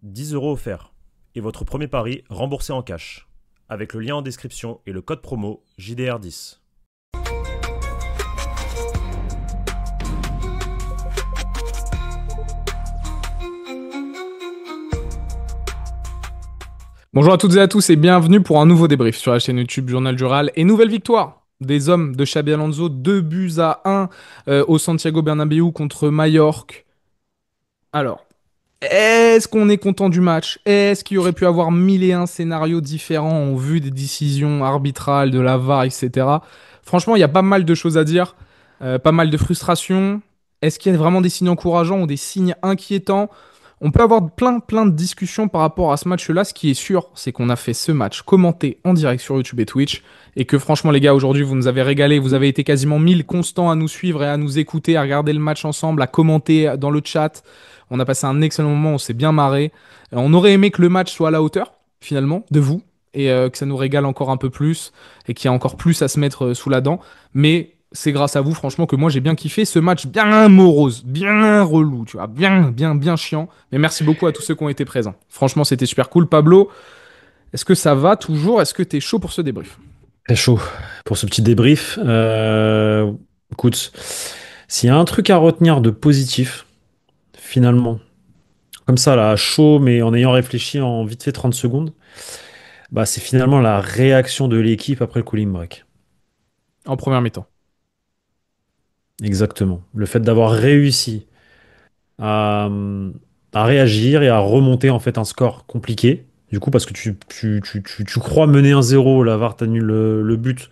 10 € offerts. Et votre premier pari remboursé en cash. Avec le lien en description et le code promo JDR10. Bonjour à toutes et à tous et bienvenue pour un nouveau débrief sur la chaîne YouTube Journal du Real. Et nouvelle victoire des hommes de Xabi Alonso, 2-1 au Santiago Bernabéu contre Majorque. Alors, est-ce qu'on est content du match? Est-ce qu'il y aurait pu avoir mille et un scénarios différents en vue des décisions arbitrales, de la VAR, etc. Franchement, il y a pas mal de choses à dire, pas mal de frustration. Est-ce qu'il y a vraiment des signes encourageants ou des signes inquiétants? On peut avoir plein de discussions par rapport à ce match-là. Ce qui est sûr, c'est qu'on a fait ce match commenté en direct sur YouTube et Twitch. Et que franchement, les gars, aujourd'hui, vous nous avez régalé. Vous avez été quasiment 1000 constants à nous suivre et à nous écouter, à regarder le match ensemble, à commenter dans le chat. On a passé un excellent moment, on s'est bien marré. On aurait aimé que le match soit à la hauteur, finalement, de vous. Et que ça nous régale encore un peu plus. Et qu'il y a encore plus à se mettre sous la dent. Mais c'est grâce à vous, franchement, que moi j'ai bien kiffé ce match bien morose, bien relou, tu vois, bien chiant. Mais merci beaucoup à tous ceux qui ont été présents. Franchement, c'était super cool. Pablo, est-ce que ça va toujours? Est-ce que t'es chaud pour ce débrief? Très chaud pour ce petit débrief. Écoute, s'il y a un truc à retenir de positif, finalement, comme ça, là, à chaud, mais en ayant réfléchi en vite fait 30 secondes, bah, c'est finalement la réaction de l'équipe après le cooling break. En première mi-temps. Exactement. Le fait d'avoir réussi à, à réagir et à remonter en fait un score compliqué. Du coup, parce que tu crois mener 1-0, la VAR t'annule le but.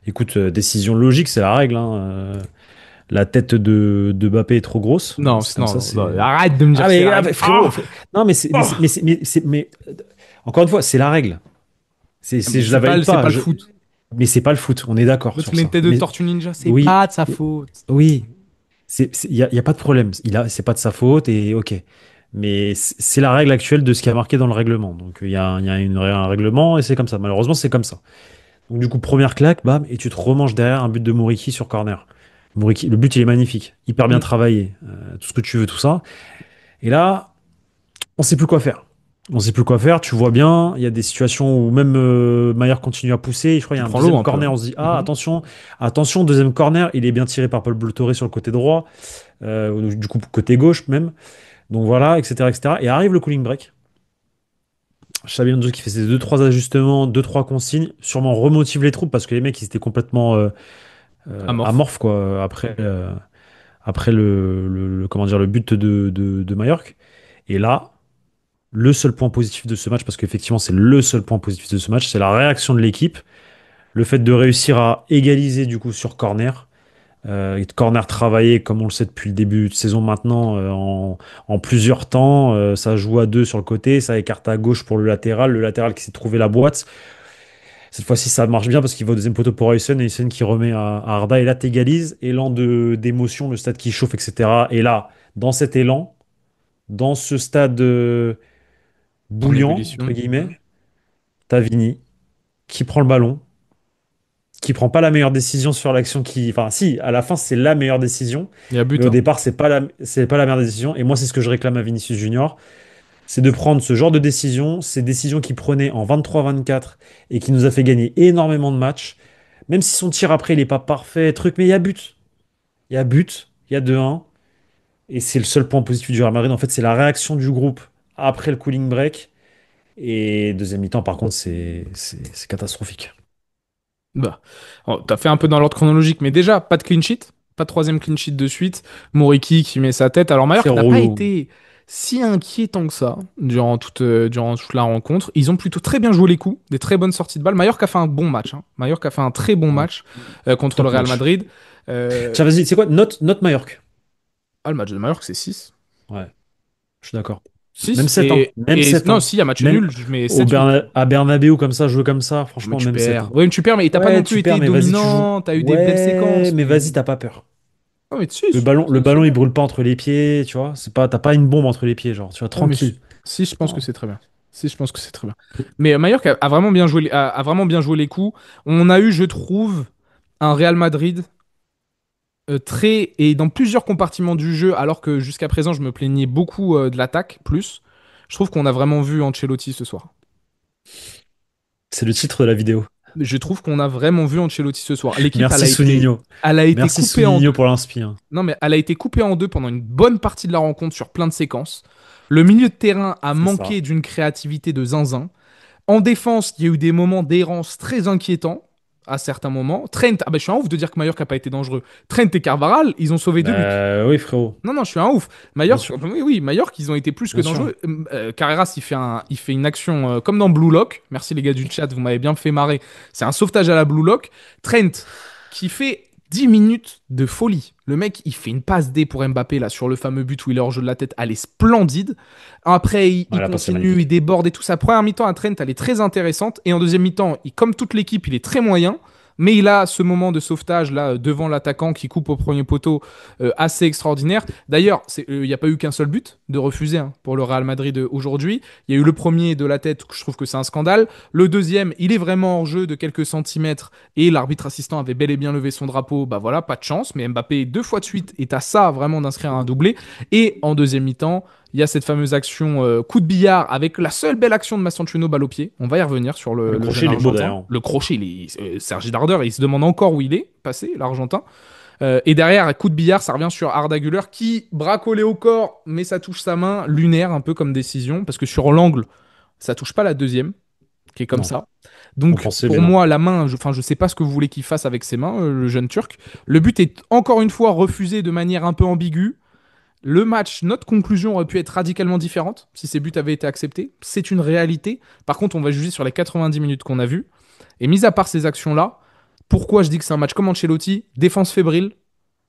Écoute, décision logique, c'est la règle, hein. La tête de Mbappé est trop grosse. Non, C'est comme ça, non, c'est. arrête de me dire Ah que c'est mais la règle. frérot, non mais encore une fois, c'est la règle. Mais Je la valide c'est pas. pas le foot. Mais c'est pas le foot. On est d'accord L'autre, sur il met une ça. tête de Mais tortue ninja, c'est oui, pas de sa faute. oui, y a pas de problème. C'est pas de sa faute et ok. Mais c'est la règle actuelle de ce qui a marqué dans le règlement. Donc il y a un règlement et c'est comme ça. Malheureusement, c'est comme ça. Donc du coup, première claque, bam, et tu te remanges derrière un but de Muriqi sur corner. Muriqui, le but, il est magnifique, hyper bien Mm. travaillé, tout ce que tu veux, tout ça. Et là, on sait plus quoi faire. On sait plus quoi faire, tu vois bien, il y a des situations où même Maillard continue à pousser. Je crois qu'il Tu y a un prends l'eau deuxième un peu, corner, hein. on se dit, ah, Mhm. attention, attention, deuxième corner, il est bien tiré par Paul Bleutoré sur le côté droit, du coup, côté gauche même. Donc voilà, etc., etc. Et arrive le cooling break. Xabi Alonso qui fait ses deux trois ajustements, deux trois consignes, sûrement remotive les troupes parce que les mecs, ils étaient complètement Amorphe. amorphes, quoi, après comment dire, le but de Majorque. Et là, le seul point positif de ce match, parce qu'effectivement, c'est le seul point positif de ce match, c'est la réaction de l'équipe. Le fait de réussir à égaliser du coup sur corner. Corner travaillé, comme on le sait depuis le début de saison maintenant, en plusieurs temps. Ça joue à deux sur le côté, ça écarte à gauche pour le latéral qui s'est trouvé la boîte. Cette fois-ci, ça marche bien parce qu'il va au deuxième poteau pour Huysen et Huysen qui remet à Arda. Et là, t'égalises. Élan d'émotion, le stade qui chauffe, etc. Et là, dans cet élan, dans ce stade En bouillant, entre ébullition. guillemets, t'as Vini qui prend le ballon, qui prend pas la meilleure décision sur l'action qui. Enfin, si, à la fin, c'est la meilleure décision. Il y a Mais but, au hein. départ, c'est pas la meilleure décision. Et moi, c'est ce que je réclame à Vinicius Junior. C'est de prendre ce genre de décision, ces décisions qu'il prenait en 23-24 et qui nous a fait gagner énormément de matchs. Même si son tir après, il est pas parfait, truc, mais il y a but. Il y a but, il y a 2-1. Et c'est le seul point positif du Real Madrid. En fait, c'est la réaction du groupe après le cooling break. Et deuxième mi-temps, par contre, c'est catastrophique. Bah, oh, t'as fait un peu dans l'ordre chronologique, mais déjà, pas de clean sheet, pas de troisième clean sheet de suite. Moriki qui met sa tête. Alors, C'est Mallorca n'a pas relou. été si inquiétant que ça durant toute la rencontre. Ils ont plutôt très bien joué les coups, des très bonnes sorties de balles. Mallorca a fait un bon match, hein. Mallorca a fait un très bon Ouais. match contre le Top Real match. Madrid. Euh, Tiens, vas-y, c'est quoi? Note Majorque. le match de Mallorca, c'est 6. Ouais, je suis d'accord. Même 6 7 hein. Même 7 non, hein. si, il y a match Même nul, je mets 7-8. À Bernabéu, comme ça, jouer comme ça, Mais franchement, tu même 7 perds. hein. Oui, mais tu perds, mais t'as pas non Ouais, plus tu perds, été mais vas-y, tu joues. dominant, t'as eu des belles Ouais, séquences, mais mais. vas-y, t'as pas peur. Oh, mais 6, Le 6, ballon, c'est il bien. brûle pas entre les pieds, tu vois. T'as pas une bombe entre les pieds, genre, tu vois, Ouais, mais tranquille. si, je pense que Non. c'est très bien. Si, je pense que c'est très bien. Mais Mallorca a vraiment bien joué, a vraiment bien joué les coups. On a eu, je trouve, un Real Madrid et dans plusieurs compartiments du jeu, alors que jusqu'à présent, je me plaignais beaucoup de l'attaque, plus. Je trouve qu'on a vraiment vu Ancelotti ce soir. C'est le titre de la vidéo. Je trouve qu'on a vraiment vu Ancelotti ce soir. L'équipe, Merci Souninho. elle a été Merci coupée en Souninho deux. pour l'inspi. Non, mais elle a été coupée en deux pendant une bonne partie de la rencontre sur plein de séquences. Le milieu de terrain a C'est ça. manqué d'une créativité de zinzin. En défense, il y a eu des moments d'errance très inquiétants à certains moments. Trent, je suis un ouf de dire que Mallorca n'a pas été dangereux. Trent et Carvaral, ils ont sauvé 2 buts. Oui, frérot. Non, je suis un ouf. Bien Mallorca, sûr. oui, Mallorca, ils ont été plus que Bien sûr. dangereux. Carreras, il fait une action comme dans Blue Lock. Merci les gars du chat, vous m'avez bien fait marrer. C'est un sauvetage à la Blue Lock. Trent, qui fait 10 minutes de folie. Le mec, il fait une passe D pour Mbappé là sur le fameux but où il est hors jeu de la tête. Elle est splendide. Après, il La passe est continue, magnifique. il déborde et tout. Sa première mi-temps à Trent, elle est très intéressante. Et en deuxième mi-temps, comme toute l'équipe, il est très moyen. Mais il a ce moment de sauvetage là devant l'attaquant qui coupe au premier poteau assez extraordinaire. D'ailleurs, il n'y a pas eu qu'un seul but de refuser pour le Real Madrid aujourd'hui. Il y a eu le premier de la tête, je trouve que c'est un scandale. Le deuxième, il est vraiment hors jeu de quelques centimètres et l'arbitre assistant avait bel et bien levé son drapeau. Bah voilà, pas de chance. Mais Mbappé, 2 fois de suite, est à ça vraiment d'inscrire un doublé. Et en deuxième mi-temps, il y a cette fameuse action coup de billard avec la seule belle action de Mastantuono balle au pied. On va y revenir sur Le le crochet, jeune il est beau, Argentin. d'ailleurs. Le crochet, Sergi Darder, il se demande encore où il est passé, l'Argentin. Et derrière, coup de billard, ça revient sur Arda Güler qui bracolé au corps, mais ça touche sa main, lunaire un peu comme décision, parce que sur l'angle, ça touche pas la deuxième, qui est comme Non. ça. On Donc pensait, pour mais non. moi, la main, je sais pas ce que vous voulez qu'il fasse avec ses mains, le jeune Turc. Le but est encore une fois refusé de manière un peu ambiguë. Le match, notre conclusion aurait pu être radicalement différente si ces buts avaient été acceptés. C'est une réalité. Par contre, on va juger sur les 90 minutes qu'on a vues. Et mis à part ces actions-là, pourquoi je dis que c'est un match comme Ancelotti, défense fébrile,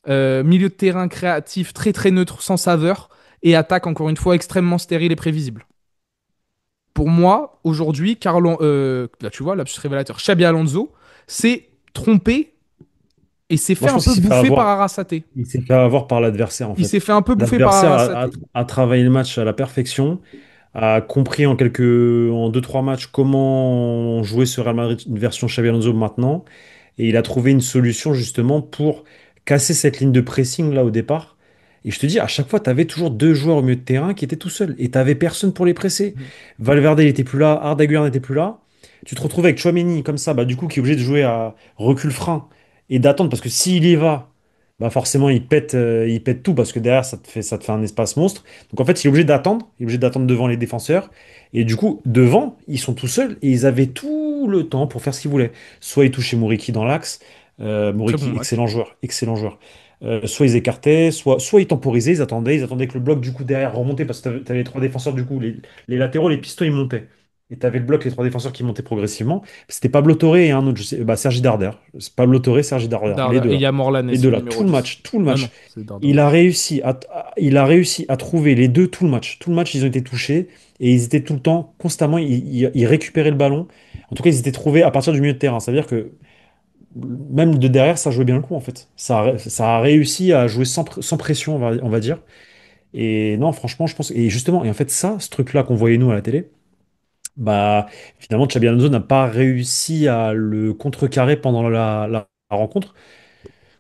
milieu de terrain créatif très très neutre, sans saveur, et attaque encore une fois extrêmement stérile et prévisible. Pour moi, aujourd'hui, là tu vois, lapsus révélateur, Xabi Alonso s'est trompé et s'est fait Moi, je un pense peu qu'il s'est fait bouffer par avoir. Arrasate. Il s'est fait avoir par l'adversaire, en Il s'est fait. fait un peu bouffer par L'adversaire Arrasate. a travaillé le match à la perfection, a compris en 2-3 matchs comment jouer ce Real Madrid, une version Xabi Alonso maintenant, et il a trouvé une solution justement pour casser cette ligne de pressing là au départ. Et je te dis, à chaque fois, tu avais toujours 2 joueurs au milieu de terrain qui étaient tout seuls, et tu n'avais personne pour les presser. Valverde, il n'était plus là, Arda Güler n'était plus là. Tu te retrouves avec Tchouaméni comme ça, bah, du coup, qui est obligé de jouer à recul frein et d'attendre, parce que s'il y va, bah forcément il pète tout parce que derrière ça te fait un espace monstre. Donc en fait il est obligé d'attendre, il est obligé d'attendre devant les défenseurs. Et du coup, devant, ils sont tout seuls et ils avaient tout le temps pour faire ce qu'ils voulaient. Soit ils touchaient Muriqui dans l'axe, Très bon Muriqui, match. excellent joueur, excellent joueur. Soit ils écartaient, soit ils temporisaient, ils attendaient que le bloc du coup derrière remontait parce que tu avais les 3 défenseurs du coup, les latéraux, les pistons ils montaient. Et tu avais le bloc, les 3 défenseurs qui montaient progressivement. C'était Pablo Torre et un autre, je sais, bah, Sergi Darder. C'est Pablo Torre, Sergi Darder, les Darda. deux Et il là. y a Morlanes, Les deux le là, numéro 10. tout le Non, match. c'est Darda. Il a réussi à trouver les deux tout le match. Tout le match, ils ont été touchés et ils étaient tout le temps, constamment, ils récupéraient le ballon. En tout cas, ils étaient trouvés à partir du milieu de terrain. Ça veut dire que même de derrière, ça jouait bien le coup en fait. Ça a réussi à jouer sans pression, on va dire. Et non, franchement, je pense. Et justement, et en fait, ça, ce truc-là qu'on voyait nous à la télé, bah finalement, Xabi Alonso n'a pas réussi à le contrecarrer pendant la rencontre.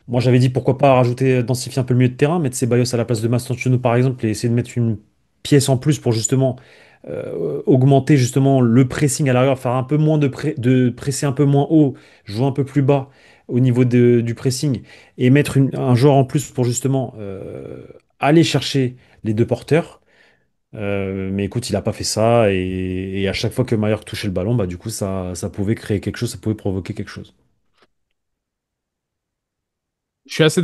Moi, j'avais dit pourquoi pas rajouter, densifier un peu le milieu de terrain, mettre Ceballos à la place de Mastantuono par exemple, et essayer de mettre une pièce en plus pour justement augmenter justement le pressing à l'arrière, faire un peu moins de presser un peu moins haut, jouer un peu plus bas au niveau du pressing, et mettre un joueur en plus pour justement aller chercher les 2 porteurs. Mais écoute, il n'a pas fait ça, et à chaque fois que Mallorca touchait le ballon, bah du coup ça pouvait créer quelque chose, ça pouvait provoquer quelque chose. Je suis assez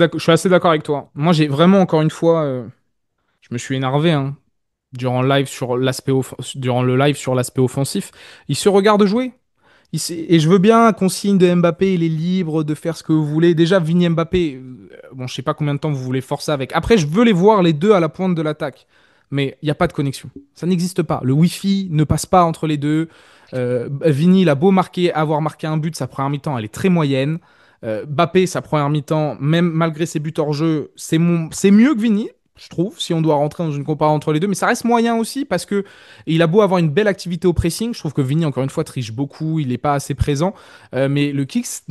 d'accord avec toi. Moi, j'ai vraiment, encore une fois, je me suis énervé durant le live sur l'aspect offensif. Il se regarde jouer. Et je veux bien qu'on signe de Mbappé, il est libre de faire ce que vous voulez. Déjà, Vini Mbappé, bon, je sais pas combien de temps vous voulez forcer avec. Après, je veux les voir les deux à la pointe de l'attaque. Mais il n'y a pas de connexion. Ça n'existe pas. Le Wi-Fi ne passe pas entre les deux. Vini, il a beau avoir marqué un but, sa première mi-temps, elle est très moyenne. Mbappé, sa première mi-temps, même malgré ses buts hors jeu, c'est mieux que Vini, je trouve, si on doit rentrer dans une comparaison entre les deux. Mais ça reste moyen aussi parce que il a beau avoir une belle activité au pressing. Je trouve que Vini, encore une fois, triche beaucoup. Il n'est pas assez présent. Mais le Kicks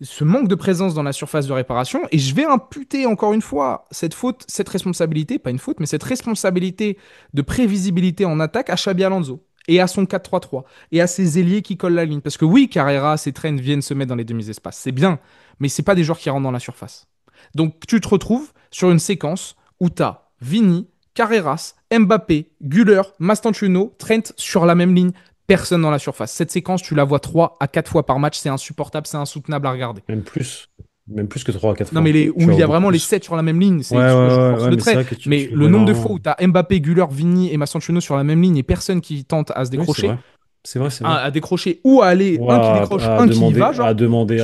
ce manque de présence dans la surface de réparation. Et je vais imputer encore une fois cette faute, cette responsabilité, pas une faute, mais cette responsabilité de prévisibilité en attaque à Xabi Alonso et à son 4-3-3 et à ses ailiers qui collent la ligne. Parce que oui, Carreras et Trent viennent se mettre dans les demi-espaces, c'est bien, mais c'est pas des joueurs qui rentrent dans la surface. Donc tu te retrouves sur une séquence où tu as Vini, Carreras, Mbappé, Güler, Mastantuono, Trent sur la même ligne, personne dans la surface. Cette séquence, tu la vois 3 à 4 fois par match, c'est insupportable, c'est insoutenable à regarder. Même plus. Même plus que 3 à 4 Non, fois. mais Tu où il vas y a beaucoup vraiment les plus. 7 sur la même ligne, Ouais, je ouais, force ouais, le mais c'est trait. vrai que Mais tu le vois nombre de fois où énormément. tu as Mbappé, Güler, Vini et Mastantuono sur la même ligne et personne qui tente à se Oui, c'est décrocher, vrai. C'est vrai, c'est vrai. à décrocher ou à aller, Ou un qui décroche, à un qui y demander, va, genre, à demander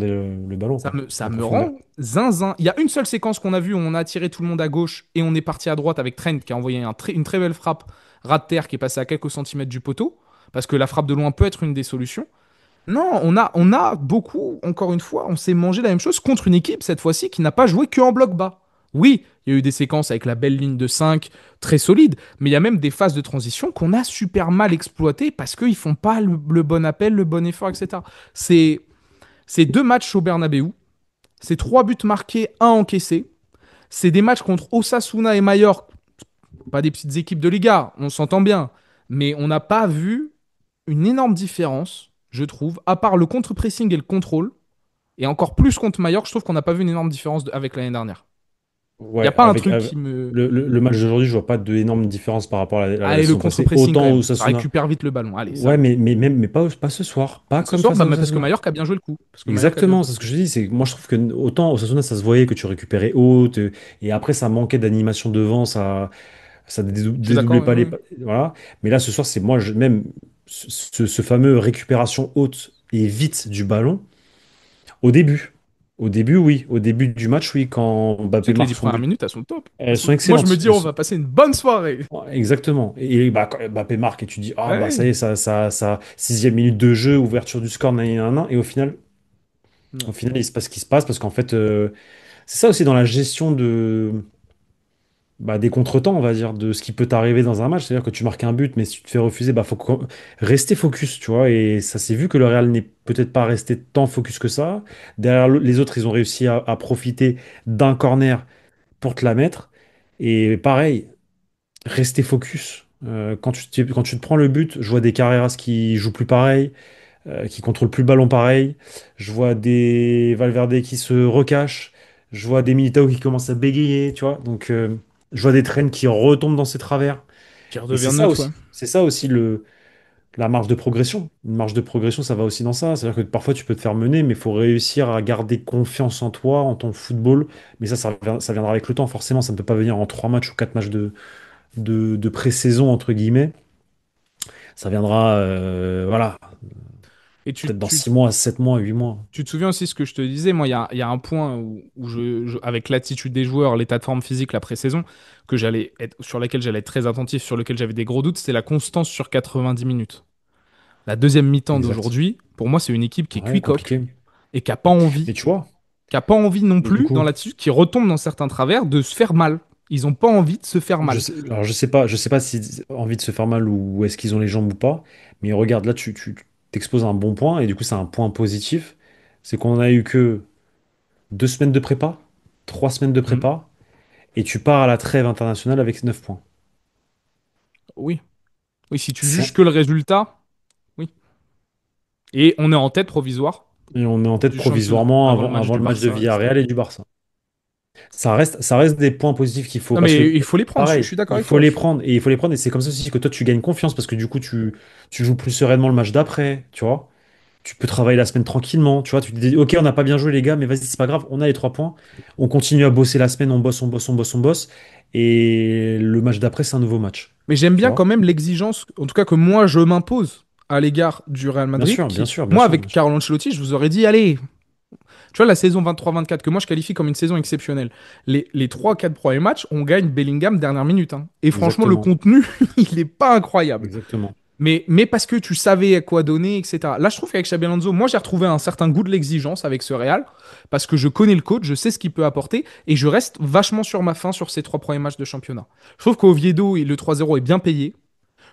le ballon, quoi, ça en me profondeur. rend zinzin. Il y a une seule séquence qu'on a vue où on a attiré tout le monde à gauche et on est parti à droite avec Trent qui a envoyé une très belle frappe ras de terre qui est passée à quelques centimètres du poteau. Parce que la frappe de loin peut être une des solutions. Non, on a beaucoup, encore une fois, on s'est mangé la même chose contre une équipe, cette fois-ci, qui n'a pas joué que en bloc bas. Oui, il y a eu des séquences avec la belle ligne de 5 très solide, mais il y a même des phases de transition qu'on a super mal exploitées parce qu'ils font pas le bon appel, le bon effort, etc. C'est c'est deux matchs au Bernabeu, c'est trois buts marqués, un encaissé. C'est des matchs contre Osasuna et Mallorca, pas des petites équipes de Liga, on s'entend bien, mais on n'a pas vu une énorme différence, je trouve, à part le contre-pressing et le contrôle, et encore plus contre Mallorca, je trouve qu'on n'a pas vu une énorme différence avec l'année dernière. Il n'y a Ouais, pas un truc qui me... le match d'aujourd'hui, je vois pas d'énorme différence par rapport à la Allez, le saison passée. contre-pressing quand Autant même, ça Osasuna. récupère vite le ballon. Allez, ça Ouais, va. mais pas ce soir. Pas Ce comme soir, face à mais parce que Osasuna. Mallorca a bien joué le coup. Parce que Mallorca a bien Exactement, joué c'est le ce que coup. je dis. C'est, moi, je trouve que autant Osasuna, ça se voyait que tu récupérais haut, et après, ça manquait d'animation devant, ça Je suis d'accord, dédoublait oui, pas oui. voilà. Mais là, ce soir, c'est moi, même ce fameux récupération haute et vite du ballon, au début. Au début, oui. Au début du match, oui, quand Tu sais Mbappé que les marque 10 son premières but, minutes, elles sont top. elles sont Moi, je me excellentes. dis, on va passer une bonne soirée. Ouais, exactement. Et bah, quand Mbappé marque et tu dis, ah bah ça Ouais. y est, sixième minute de jeu, ouverture du score, nan, et au Non. final, il se passe ce qui se passe parce qu'en fait, c'est ça aussi dans la gestion des contretemps, on va dire, de ce qui peut t'arriver dans un match. C'est-à-dire que tu marques un but, mais si tu te fais refuser, bah faut rester focus, tu vois. Et ça s'est vu que le Real n'est peut-être pas resté tant focus que ça. Derrière les autres, ils ont réussi à profiter d'un corner pour te la mettre. Et pareil, rester focus. Quand tu te prends le but, je vois des Carreras qui jouent plus pareil, qui contrôlent plus le ballon pareil. Je vois des Valverde qui se recachent. Je vois des Militao qui commencent à bégayer, tu vois. Donc, je vois des traînes qui retombent dans ses travers. Qui Et redevient neutre, ouais. c'est ça aussi la marge de progression. Une marge de progression, ça va aussi dans ça. C'est-à-dire que parfois tu peux te faire mener, mais il faut réussir à garder confiance en toi, en ton football. Mais ça viendra avec le temps, forcément. Ça ne peut pas venir en 3 matchs ou 4 matchs de pré-saison, entre guillemets. Ça viendra, voilà, Et peut-être dans 6 mois, 7 mois, 8 mois. tu te souviens aussi ce que je te disais, moi, il y a un point où avec l'attitude des joueurs, l'état de forme physique, la pré-saison, sur laquelle j'allais être très attentif, sur lequel j'avais des gros doutes, c'est la constance sur 90 minutes. La deuxième mi-temps Exact. d'aujourd'hui, pour moi, c'est une équipe qui est Ouais, cuit-coque compliqué. et qui a pas envie, Mais tu vois, non mais du plus, dans coup, l'attitude, qui retombe dans certains travers, de se faire mal. Ils ont pas envie de se faire mal. alors je sais pas si envie de se faire mal ou est-ce qu'ils ont les jambes ou pas, mais regarde, là, tu t'exposes un bon point, et du coup, c'est un point positif. C'est qu'on a eu que 2 semaines de prépa, 3 semaines de Mhm. prépa, et tu pars à la trêve internationale avec 9 points. Oui. Oui, si tu juges Ça, que le résultat, oui. Et on est en tête provisoire et on est en tête du championnat provisoirement avant le match avant du le match de Barça, etc. Villarreal et du Barça. Ça reste des points positifs qu'il faut. Non, Parce mais que, il faut les prendre, je pareil, suis d'accord il avec faut toi. les prendre. Et il faut les prendre. Et c'est comme ça aussi que toi, tu gagnes confiance. Parce que du coup, tu joues plus sereinement le match d'après. Tu vois. Tu peux travailler la semaine tranquillement. Tu vois. Tu te dis, OK, on n'a pas bien joué, les gars, mais vas-y, c'est pas grave. On a les 3 points. On continue à bosser la semaine. On bosse, on bosse, on bosse, on bosse. Et le match d'après, c'est un nouveau match. Mais j'aime Tu bien quand vois. même l'exigence, en tout cas que moi je m'impose à l'égard du Real Bien Madrid, sûr, bien qui, sûr, bien moi sûr, bien avec sûr. Carlo Ancelotti, je vous aurais dit, allez, tu vois, la saison 23-24, que moi je qualifie comme une saison exceptionnelle, les 3-4 premiers matchs, on gagne Bellingham dernière minute, hein. Et franchement, le Exactement. contenu, il est pas incroyable. Exactement. Mais parce que tu savais à quoi donner, etc. Là, je trouve qu'avec Xabi Alonso, moi, j'ai retrouvé un certain goût de l'exigence avec ce Real, parce que je connais le coach, je sais ce qu'il peut apporter, et je reste vachement sur ma faim sur ces 3 premiers matchs de championnat. Je trouve qu'Oviedo, le 3-0 est bien payé.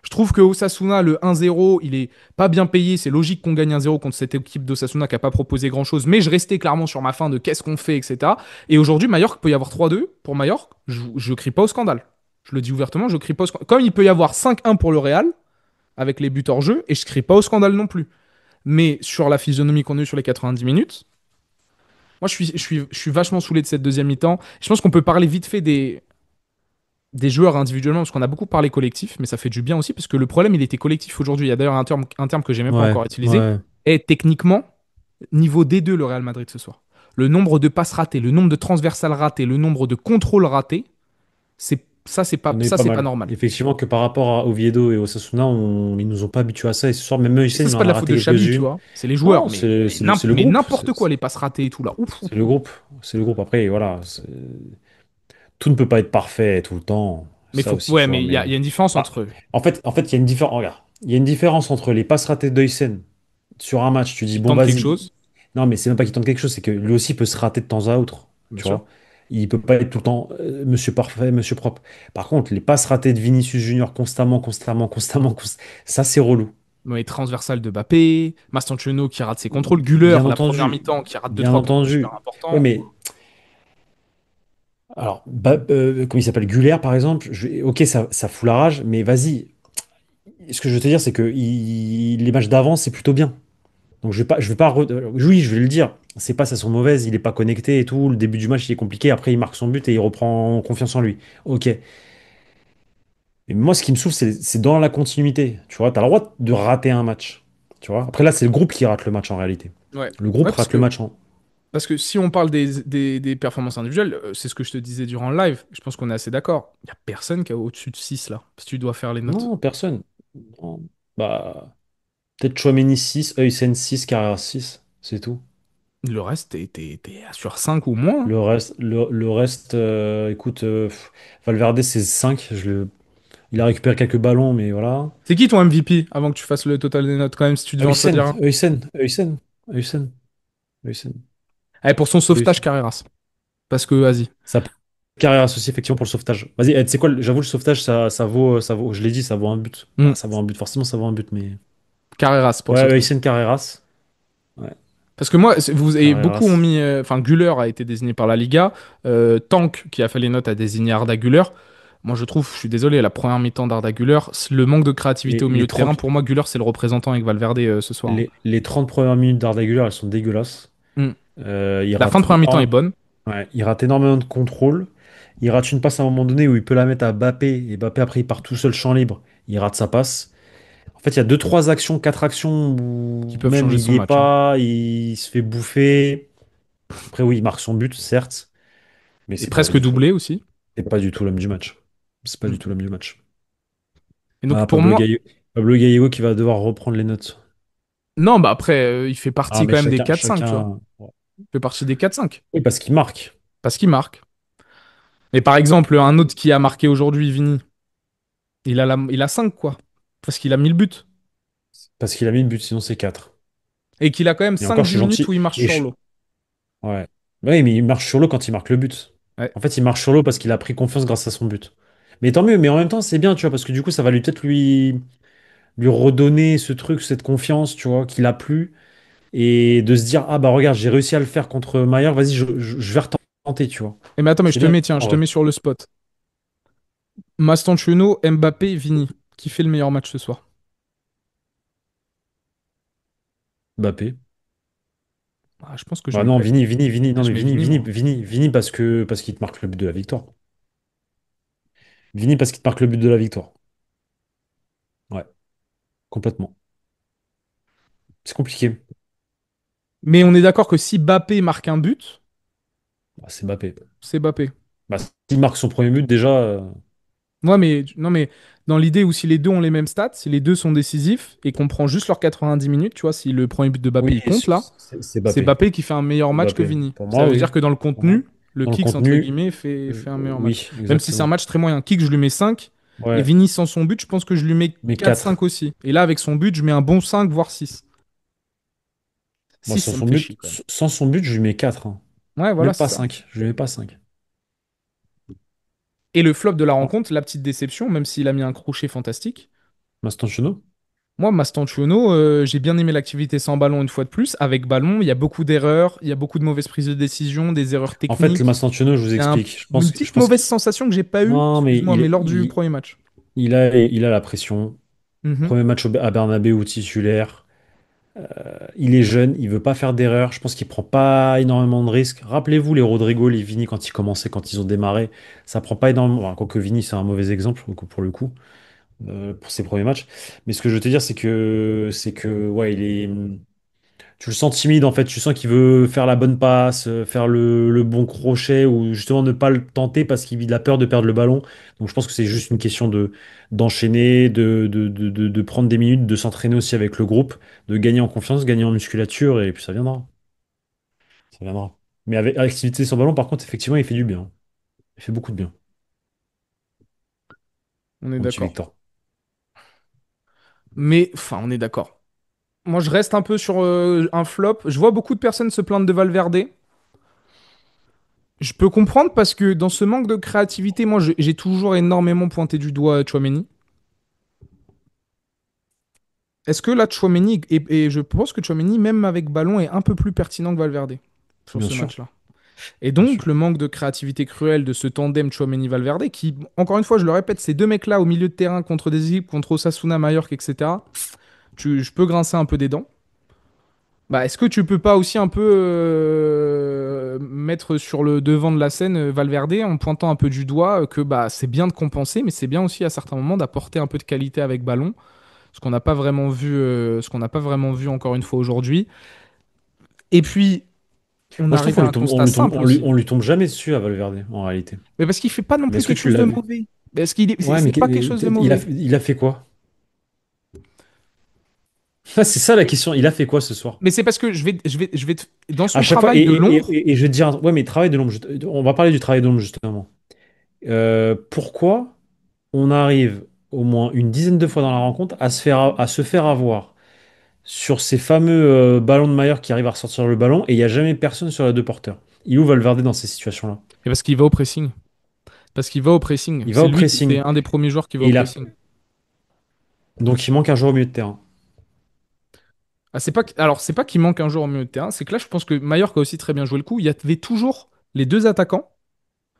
Je trouve que Osasuna, le 1-0, il est pas bien payé. C'est logique qu'on gagne 1-0 contre cette équipe d'Osasuna qui a pas proposé grand-chose. Mais je restais clairement sur ma fin de qu'est-ce qu'on fait, etc. Et aujourd'hui, Mallorca peut y avoir 3-2 pour Mallorca. Je crie pas au scandale. Je le dis ouvertement, je crie pas au scandale. Comme il peut y avoir 5-1 pour le Real, avec les buts hors jeu, et je crie pas au scandale non plus. Mais sur la physionomie qu'on a eue sur les 90 minutes, moi je suis vachement saoulé de cette deuxième mi-temps. Je pense qu'on peut parler vite fait des joueurs individuellement, parce qu'on a beaucoup parlé collectif, mais ça fait du bien aussi, parce que le problème, il était collectif aujourd'hui. Il y a d'ailleurs un terme que j'ai même pas Ouais, encore utilisé. ouais. Et techniquement, niveau D2, le Real Madrid ce soir. Le nombre de passes ratées, le nombre de transversales ratées, le nombre de contrôles ratés, On est ça, pas c'est pas mal. normal. Effectivement, que par rapport à Oviedo et Osasuna, ils nous ont pas habitués à ça. Et ce soir, même Et Heusen, ça, il c'est en pas de a la faute raté de Xabi, tu quelques-unes. vois. C'est les joueurs, Non, mais, c'est c'est le mais groupe. n'importe quoi, les passes ratées et tout là. Ouf, ouf. C'est le groupe. C'est le groupe. Après, voilà. Tout ne peut pas être parfait tout le temps. Mais Ça faut, aussi, ouais, tu vois. mais il y a une différence Ah, entre. en fait, il y a une différence. Regarde. Il y a une différence entre les passes ratées d'Heusen sur un match. Tu dis, Qui bon, tente quelque vas-y. chose. Non, mais c'est même pas qu'il tente quelque chose. C'est que lui aussi peut se rater de temps à autre. Bien Tu sûr. vois. Il peut pas être tout le temps monsieur parfait, monsieur propre. Par contre, les passes ratées de Vinicius Junior constamment, constamment, constamment, ça, c'est relou. Mais transversal de Mbappé, Mastantuono qui rate ses contrôles, Güler, Bien la première entendu. mi-temps, qui rate deux Bien trois contrôles super entendu. Ouais, importants. mais alors, comment il s'appelle? Guler, par exemple. Ok, ça fout la rage, mais vas-y. Ce que je veux te dire, c'est que les matchs d'avant, c'est plutôt bien. Donc oui, je vais le dire. Ses passes, elles sont mauvaises, il est pas connecté et tout. Le début du match, il est compliqué. Après, il marque son but et il reprend confiance en lui. Ok. Mais moi, ce qui me saoule, c'est dans la continuité. Tu vois, t'as le droit de rater un match. Tu vois. Après, là, c'est le groupe qui rate le match en réalité. Ouais. Le groupe Ouais, parce rate le que, match en. parce que si on parle des performances individuelles, c'est ce que je te disais durant le live, je pense qu'on est assez d'accord. Il n'y a personne qui a au-dessus de 6 là, si tu dois faire les notes. Non, personne. Non. Bah, peut-être Chouameni 6, Huysen 6, Carrera 6. C'est tout. Le reste, t'es sur 5 ou moins, hein. Le reste, écoute, Valverde, c'est 5. Il a récupéré quelques ballons, mais voilà. C'est qui ton MVP avant que tu fasses le total des notes quand même, si tu devais en Huysen, choisir un? Huysen, Huysen, Huysen, Huysen. Allez, pour son sauvetage, Huysen. Carreras. Parce que, vas-y. Ça peut Carrera associé effectivement pour le sauvetage. Vas-y, tu sais quoi, j'avoue, le sauvetage, ça vaut, je l'ai dit, ça vaut un but. Hmm. Bah, ça vaut un but, forcément, ça vaut un but, mais. Carreras pour le Ouais, sauvetage. Huysen Carreras. Ouais, Parce que moi, et beaucoup ont Carreras. mis. Enfin, Güler a été désigné par la Liga. Tank, qui a fait les notes, a désigné Arda Güler. Moi, je trouve, je suis désolé, la première mi-temps d'Arda Güler, le manque de créativité Les, au milieu les de terrain, 30, pour moi, Güler, c'est le représentant avec Valverde ce soir, hein. les 30 premières minutes d'Arda Güler, elles sont dégueulasses. Hmm. Il La fin de rate première mi-temps est bonne. ouais, il rate énormément de contrôle. Il rate une passe à un moment donné où il peut la mettre à Mbappé. Et Mbappé, après, il part tout seul champ libre. Il rate sa passe. En fait, il y a deux, trois actions, quatre actions Qui où peuvent même changer il son y est match, hein. pas, il se fait bouffer. Après, oui, il marque son but, certes, mais Et c'est pas presque du tout, doublé aussi. c'est pas du tout l'homme du match. C'est pas Hmm. du tout l'homme du match. Et donc, Ah, pour moi, Pablo Gallego qui va devoir reprendre les notes. non, bah après, il fait Ah, partie mais quand même des chacun, 4-5, tu vois. chacun. Il fait partie des 4-5. Oui, parce qu'il marque. Parce qu'il marque. Mais par exemple, un autre qui a marqué aujourd'hui, Vini, il a 5, quoi. Parce qu'il a mis le but. Parce qu'il a mis le but, sinon c'est 4. Et qu'il a quand même Et encore, je 5-10 suis minutes gentil. où il marche Et sur je, l'eau. Ouais. Oui, mais il marche sur l'eau quand il marque le but. Ouais. En fait, il marche sur l'eau parce qu'il a pris confiance grâce à son but. Mais tant mieux, mais en même temps, c'est bien, tu vois, parce que du coup, ça va peut-être lui redonner ce truc, cette confiance, tu vois, qu'il a plus. Et de se dire, ah bah regarde, j'ai réussi à le faire contre Maillard, vas-y, je vais retenter, tu vois. Et mais attends, mais je C'est te bien, mets, tiens, je en te vrai. mets sur le spot. Mastantuono, Mbappé, Vini. Qui fait le meilleur match ce soir? Mbappé. Ah, je pense que je Bah mets non, pas. Vini, non, Je mais mets Vini, Vini, Vini, moi. Vini, Vini parce qu'il te marque le but de la victoire. Vini parce qu'il te marque le but de la victoire. Ouais, complètement. C'est compliqué. Mais on est d'accord que si Mbappé marque un but, Bah, c'est Mbappé. c'est Mbappé. Bah, s'il marque son premier but, déjà. Moi, mais non, mais dans l'idée où si les deux ont les mêmes stats, si les deux sont décisifs et qu'on prend juste leurs 90 minutes, tu vois, si le premier but de Mbappé Oui, il compte là, c'est c'est Mbappé. Mbappé qui fait un meilleur C'est match que Mbappé. Vini. Pour Ça moi, veut oui. dire que dans le Pour moi. contenu, le Dans le Kicks, entre contenu, guillemets, fait un meilleur match. oui, Même si c'est un exactement. match très moyen. Kicks, je lui mets 5 et Ouais, Vini sans son but, je pense que je lui mets mais 4. 4-5 aussi. Et là, avec son but, je mets un bon 5, voire 6. Moi, 6, ça me fait chier quand même. sans son but, je lui mets 4. Ouais, voilà, Même c'est pas ça. 5. Je lui mets pas 5. Et le flop de la Ah, rencontre, la petite déception, même s'il a mis un crochet fantastique, Mastantuono? Moi, Mastantuono, j'ai bien aimé l'activité sans ballon une fois de plus. Avec ballon, il y a beaucoup d'erreurs, il y a beaucoup de mauvaises prises de décision, des erreurs En fait, le techniques. Mastantuono, je vous Il y a explique. une petite Je pense que... mauvaise sensation que j'ai pas eue, Non, mais excuse-moi, mais lors du premier match. il a la pression. Mhm. Premier match à Bernabéu titulaire. Il est jeune, il veut pas faire d'erreur. Je pense qu'il prend pas énormément de risques. Rappelez-vous les Rodrigo, les Vini quand ils commençaient, quand ils ont démarré. Ça prend pas énormément. Enfin, quoique Vini, c'est un mauvais exemple pour le coup, pour ses premiers matchs. Mais ce que je veux te dire, c'est que, ouais, tu le sens timide en fait. Tu sens qu'il veut faire la bonne passe, faire le bon crochet ou justement ne pas le tenter parce qu'il a peur de perdre le ballon. Donc je pense que c'est juste une question d'enchaîner, de prendre des minutes, de s'entraîner aussi avec le groupe, de gagner en confiance, gagner en musculature et puis ça viendra. Ça viendra. Mais avec activité sur ballon, par contre, effectivement, il fait du bien. Il fait beaucoup de bien, On est mon petit d'accord. Victor. Mais, enfin, on est d'accord. Moi, je reste un peu sur un flop. Je vois beaucoup de personnes se plaindre de Valverde. Je peux comprendre parce que dans ce manque de créativité, moi, j'ai toujours énormément pointé du doigt Tchouaméni. Est-ce que là, Tchouaméni, et je pense que Tchouaméni, même avec ballon, est un peu plus pertinent que Valverde sur Bien ce sûr, match-là. Et bien sûr. donc, le manque de créativité cruelle de ce tandem Tchouaméni-Valverde, qui, encore une fois, je le répète, ces deux mecs-là au milieu de terrain contre des équipes, contre Osasuna, Mallorca, etc., je peux grincer un peu des dents. Bah, est-ce que tu peux pas aussi un peu mettre sur le devant de la scène Valverde en pointant un peu du doigt que bah, c'est bien de compenser, mais c'est bien aussi à certains moments d'apporter un peu de qualité avec ballon, ce qu'on n'a pas vraiment vu, ce qu'on n'a pas vraiment vu encore une fois aujourd'hui. Et puis, on Moi, je trouve arrive qu'on à lui un tombe, on constat lui tombe, simple aussi. on lui tombe jamais dessus à Valverde, en réalité. Mais parce qu'il fait pas non Mais plus est-ce que quelque tu chose de l'as vu? mauvais. Parce qu'il Ouais, mais c'est pas quelque chose de il a, mauvais. il a fait quoi? Ah, c'est ça la question. Il a fait quoi ce soir? Mais c'est parce que dans À son chaque fois, travail de l'ombre, et je vais te dire, ouais, mais travail de l'ombre, on va parler du travail de l'ombre justement. Pourquoi on arrive au moins une dizaine de fois dans la rencontre à se faire avoir sur ces fameux ballons de Maillard qui arrivent à ressortir le ballon et il n'y a jamais personne sur les deux porteurs? Il est où Valverde dans ces situations-là? et parce qu'il va au pressing. Parce qu'il va au pressing. Il va C'est au lui, c'est pressing un des premiers joueurs qui va et au il a pressing. donc il manque un joueur au milieu de terrain. Ah, alors, c'est pas qu'il manque un joueur au milieu de terrain, c'est que là, je pense que Mallorca a aussi très bien joué le coup. Il y avait toujours les deux attaquants,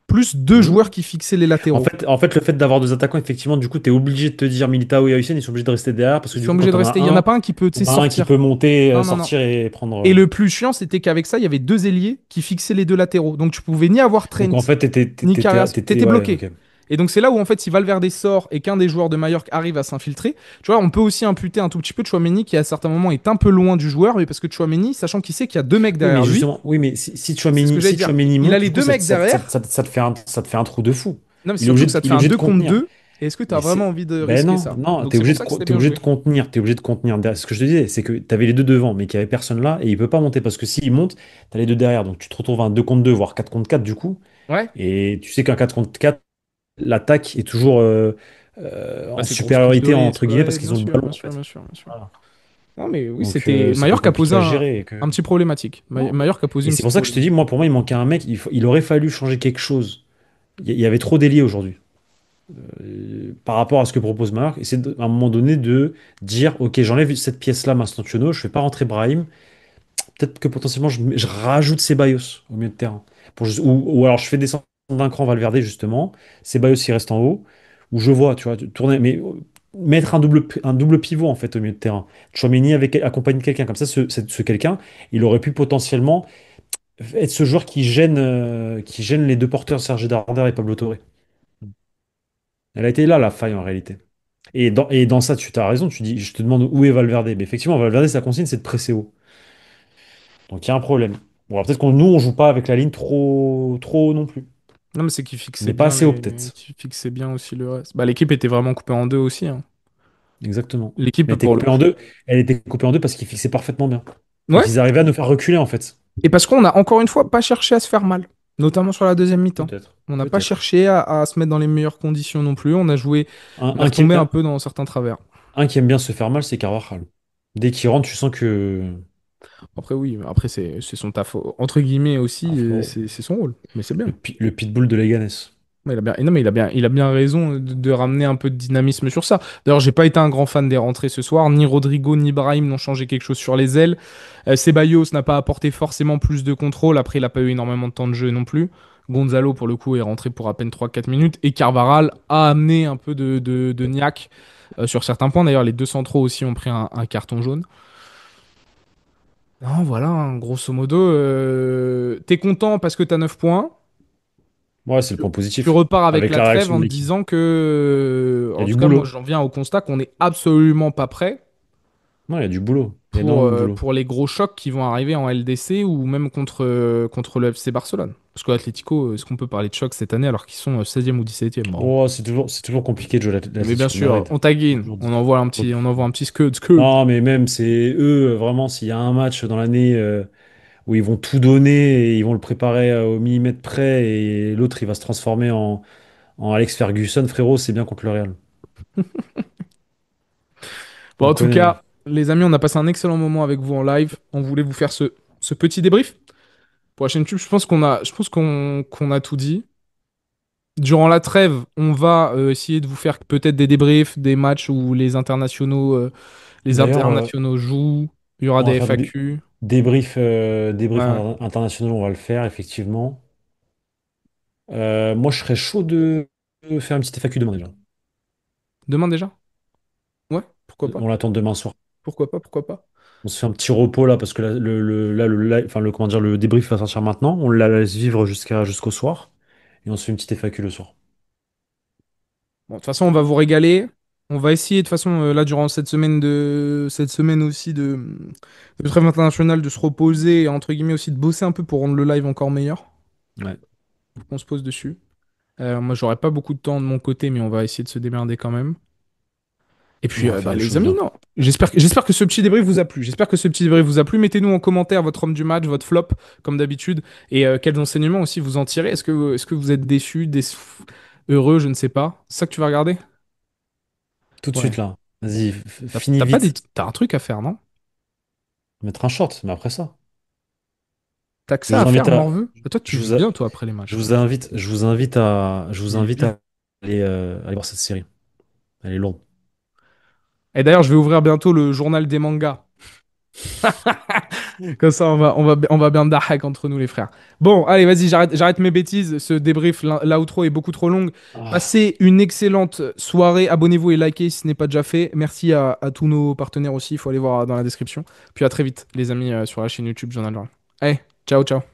plus deux joueurs Hmm. qui fixaient les En latéraux. fait, en fait, le fait d'avoir deux attaquants, effectivement, du coup, tu es obligé de te dire Militao et Hussein, ils sont obligés de rester derrière parce que Ils du sont coup, obligés quand de on a rester. Il y en a un, pas un qui peut, tu sais, on a un qui sortir. peut monter, Non, non, non. sortir et prendre. Et le plus chiant, c'était qu'avec ça, il y avait deux ailiers qui fixaient les deux latéraux. Donc, tu pouvais ni avoir Donc Trent, en fait, ni Carrasco. T'étais ouais, bloqué. ok. Et donc, c'est là où, en fait, si Valverde sort et qu'un des joueurs de Mallorca arrive à s'infiltrer, tu vois, on peut aussi imputer un tout petit peu Tchouaméni qui, à certains moments, est un peu loin du joueur, mais parce que Tchouaméni, sachant qu'il sait qu'il y a deux mecs Oui, mais derrière lui, justement, oui, mais si c'est ce que Tchouaméni, j'allais si dire. Tchouaméni Il a monte, les du coup, deux mecs derrière. ça te fait un trou de fou. Non, mais Il est surtout obligé que de, ça te il est fait un obligé de 2 contre contenir. 2. Et est-ce que tu as Mais vraiment c'est. envie de Ben risquer non, ça? non, Donc t'es c'est obligé pour de, ça que c'était t'es bien obligé de joué. contenir. T'es obligé de contenir. Ce que je te disais, c'est que t'avais les deux devant, mais qu'il n'y avait personne là, et il peut pas monter parce que s'il monte, t'as les deux derrière. Donc tu te retrouves à un 2 contre 2, voire 4 contre 4 du coup. Ouais. Et tu sais qu'un 4 contre 4, l'attaque est toujours Bah, en c'est grosse prise de supériorité, entre risque. guillemets, Ouais, parce bien qu'ils ont le sûr, ballon, bien en sûr, fait. bien sûr, bien sûr. Voilà. Non, mais oui, Donc c'était. c'est plus Mallorca a posé compliqué à gérer. un petit problématique. Non. Mallorca a posé Et une c'est petite pour ça que je te dis, problématique. moi, pour moi, il manquait un mec. Il aurait fallu changer quelque chose. Il y avait trop d'ailiers aujourd'hui. Par rapport à ce que propose Marc, et c'est à un moment donné de dire, ok, j'enlève cette pièce-là, Mastantuono, je fais pas rentrer Brahim. Peut-être que potentiellement, je rajoute Ceballos au milieu de terrain. Ou alors je fais descendre d'un cran Valverde, justement. Ceballos, il reste en haut. Où je vois, tu vois, tourner, mais mettre un double pivot, en fait, au milieu de terrain. Tchouaméni avec, accompagné de quelqu'un. Comme ça, ce quelqu'un, il aurait pu potentiellement être ce joueur qui gêne les deux porteurs, Serge Darder et Pablo Torre. Elle a été là, la faille, en réalité. Et dans ça, tu as raison, tu dis, je te demande où est Valverde. Mais effectivement, Valverde, sa consigne, c'est de presser haut. Donc il y a un problème. Bon, alors peut-être que nous, on joue pas avec la ligne trop, trop haut non plus. Non, mais c'est Mais pas assez haut, peut-être. qu'il fixait bien aussi le reste. Bah, l'équipe était vraiment coupée en deux aussi, hein. Exactement. L'équipe, Mais elle était pour le coupée en coup. deux. Elle était coupée en deux parce qu'ils fixaient parfaitement bien. Donc Ouais. ils arrivaient à nous faire reculer, en fait. Et parce qu'on a encore une fois pas cherché à se faire mal, notamment sur la deuxième mi-temps. Peut-être. On n'a pas Peut-être. cherché à se mettre dans les meilleures conditions non plus. On a joué, Un, on est un qui aime retombé un bien, peu dans certains travers. un qui aime bien se faire mal, c'est Carvajal. Dès qu'il rentre, tu sens que. Après, oui, après, c'est son taf, entre guillemets Ah, aussi, frérot, c'est son rôle. Mais c'est bien. le pitbull de Leganés. Ouais, il a bien, non, mais il a bien raison de ramener un peu de dynamisme sur ça. D'ailleurs, j'ai pas été un grand fan des rentrées ce soir. Ni Rodrigo ni Brahim n'ont changé quelque chose sur les ailes. Ceballos n'a pas apporté forcément plus de contrôle. Après, il a pas eu énormément de temps de jeu non plus. Gonzalo, pour le coup, est rentré pour à peine 3-4 minutes. Et Carvaral a amené un peu de niaque sur certains points. D'ailleurs, les deux centraux aussi ont pris un carton jaune. Non, voilà, hein, grosso modo, t'es content parce que t'as 9 points. Ouais, c'est le Tu point tu positif. repars avec Avec la la trêve réaction en de te l'équipe. disant que, Il y a en du tout cas, moi boulot. j'en viens au constat qu'on n'est absolument pas prêt Non, il y a du boulot. pour, Énorme euh, boulot. pour les gros chocs qui vont arriver en LDC ou même contre le FC Barcelone. Parce que l'Atlético, est-ce qu'on peut parler de choc cette année alors qu'ils sont 16e ou 17e? Bon. Oh, c'est toujours compliqué de jouer Mais bien l'Atlético de sûr, Madrid. on taguine, Toujours on envoie un petit scud, scud. Non, mais même, c'est eux, vraiment, s'il y a un match dans l'année où ils vont tout donner et ils vont le préparer au millimètre près et l'autre, il va se transformer en Alex Ferguson, frérot, c'est bien contre le Real. Bon, On en tout connaît, hein. cas, les amis, on a passé un excellent moment avec vous en live. On voulait vous faire ce petit débrief. Pour la chaîne YouTube, je pense qu'on a tout dit. Durant la trêve, on va essayer de vous faire peut-être des débriefs des matchs où les D'ailleurs, internationaux jouent. Il y aura on va des faire des FAQ. débriefs Ouais. internationaux, on va le faire, effectivement. Moi, je serais chaud de faire une petite FAQ demain déjà. Demain déjà? Ouais, pourquoi pas? On l'attend demain soir. Pourquoi pas? Pourquoi pas? On se fait un petit repos là parce que comment dire, le débrief va sortir maintenant. On la laisse vivre jusqu'au soir et on se fait une petite FAQ le soir. Bon, de toute façon, on va vous régaler. On va essayer, de toute façon, là, durant cette semaine aussi de trêve internationale, de se reposer et, entre guillemets, aussi de bosser un peu pour rendre le live encore meilleur. Ouais. On se pose dessus. Moi, j'aurai pas beaucoup de temps de mon côté, mais on va essayer de se démerder quand même. Et On puis, va faire bah, les les choses amis, bien. non. J'espère que ce petit débrief vous a plu. J'espère que ce petit débrief vous a plu. Mettez-nous en commentaire votre homme du match, votre flop, comme d'habitude, et quels enseignements aussi vous en tirez. Est-ce que vous êtes déçus, heureux, je ne sais pas. C'est ça que tu vas regarder? Tout de Ouais. suite là. Vas-y, T'as finis t'as pas vite. t'as un truc à faire, non? Mettre un short, mais après ça. T'as que Je ça à vous invite faire, à. morveux? Toi, tu Je vis vous, a- bien, toi, après les matchs, toi. je vous Tu vis invite bien. à aller voir cette série. Elle est longue. Et d'ailleurs, je vais ouvrir bientôt le journal des mangas. Comme ça, on va bien dahak entre nous, les frères. Bon, allez, vas-y, j'arrête mes bêtises. Ce débrief, l'outro est beaucoup trop long. Ah, Passez une excellente soirée. Abonnez-vous et likez si ce n'est pas déjà fait. Merci à tous nos partenaires aussi. Il faut aller voir dans la description. Puis à très vite, les amis, sur la chaîne YouTube Journal Journal. Allez, ciao, ciao.